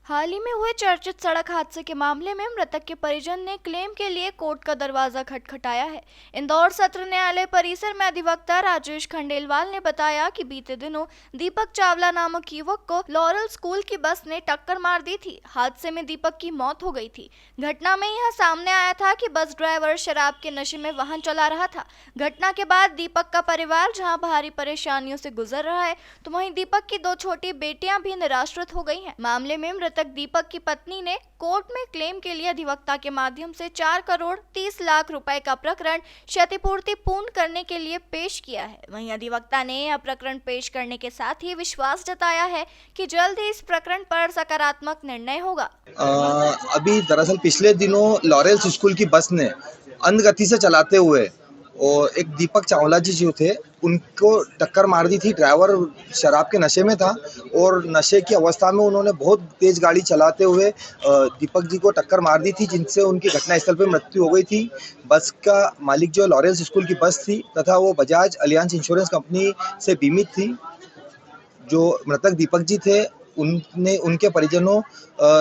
हाल ही में हुए चर्चित सड़क हादसे के मामले में मृतक के परिजन ने क्लेम के लिए कोर्ट का दरवाजा खटखटाया है। इंदौर सत्र न्यायालय परिसर में अधिवक्ता राजेश खंडेलवाल ने बताया कि बीते दिनों दीपक चावला नामक युवक को लॉरल स्कूल की बस ने टक्कर मार दी थी। हादसे में दीपक की मौत हो गई थी। घटना में यह सामने आया था कि बस ड्राइवर शराब के नशे में वाहन चला रहा था। घटना के बाद दीपक का परिवार जहाँ भारी परेशानियों से गुजर रहा है, तो वहीं दीपक की 2 छोटी बेटियां भी निराश्रित हो गई हैं। मामले में मृतक दीपक की पत्नी ने कोर्ट में क्लेम के लिए अधिवक्ता के माध्यम से 4 करोड़ 30 लाख रुपए का प्रकरण क्षतिपूर्ति पूर्ण करने के लिए पेश किया है। वहीं अधिवक्ता ने यह प्रकरण पेश करने के साथ ही विश्वास जताया है कि जल्द ही इस प्रकरण पर सकारात्मक निर्णय होगा। अभी दरअसल पिछले दिनों लॉरेंस स्कूल की बस ने अंध गति से चलाते हुए और एक दीपक चावला जी जो थे उनको टक्कर मार दी थी। ड्राइवर शराब के नशे में था और नशे की अवस्था में उन्होंने बहुत तेज गाड़ी चलाते हुए दीपक जी को टक्कर मार दी थी, जिनसे उनकी घटनास्थल पर मृत्यु हो गई थी। बस का मालिक जो लॉरेंस स्कूल की बस थी तथा वो बजाज अलियांज इंश्योरेंस कंपनी से बीमित थी। जो मृतक दीपक जी थे उनके परिजनों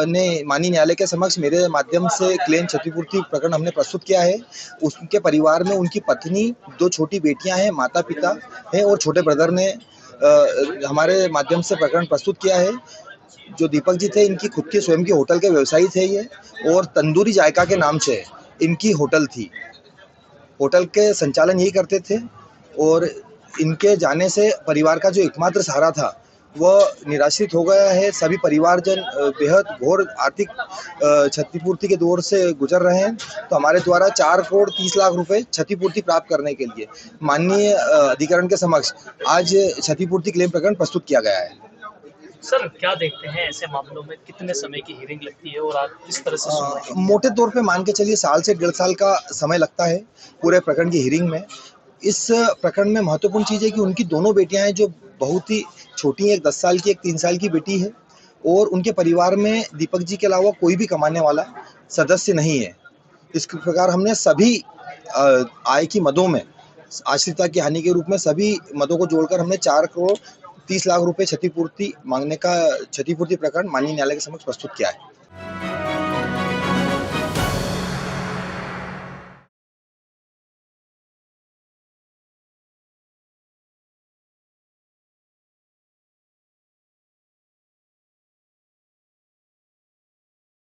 ने माननीय न्यायालय के समक्ष मेरे माध्यम से क्लेम क्षतिपूर्ति प्रकरण हमने प्रस्तुत किया है। उनके परिवार में उनकी पत्नी, 2 छोटी बेटियां हैं, माता पिता हैं और छोटे ब्रदर ने हमारे माध्यम से प्रकरण प्रस्तुत किया है। जो दीपक जी थे इनकी खुद की स्वयं की होटल के व्यवसायी थे ये, और तंदूरी जायका के नाम से इनकी होटल थी। होटल के संचालन यही करते थे और इनके जाने से परिवार का जो एकमात्र सहारा था वह निराश्रित हो गया है। सभी परिवारजन बेहद घोर आर्थिक क्षतिपूर्ति के दौर से गुजर रहे हैं। तो हमारे द्वारा 4 करोड़ 30 लाख रुपए क्षतिपूर्ति प्राप्त करने के लिए माननीय अधिकरण के समक्ष आज क्षतिपूर्ति क्लेम प्रकरण प्रस्तुत किया गया है। सर, क्या देखते हैं ऐसे मामलों में कितने समय की हियरिंग लगती है और आप किस तरह से सुनते हैं? मोटे तौर पे मान के चलिए 1 साल से 1.5 साल का समय लगता है पूरे प्रकरण की हियरिंग में। इस प्रकरण में महत्वपूर्ण चीज़ है कि उनकी दोनों बेटियां हैं जो बहुत ही छोटी हैं, एक 10 साल की, एक 3 साल की बेटी है, और उनके परिवार में दीपक जी के अलावा कोई भी कमाने वाला सदस्य नहीं है। इस प्रकार हमने सभी आय की मदों में आश्रिता की हानि के रूप में सभी मदों को जोड़कर हमने 4 करोड़ 30 लाख रुपए क्षतिपूर्ति मांगने का क्षतिपूर्ति प्रकरण माननीय न्यायालय के समक्ष प्रस्तुत किया है।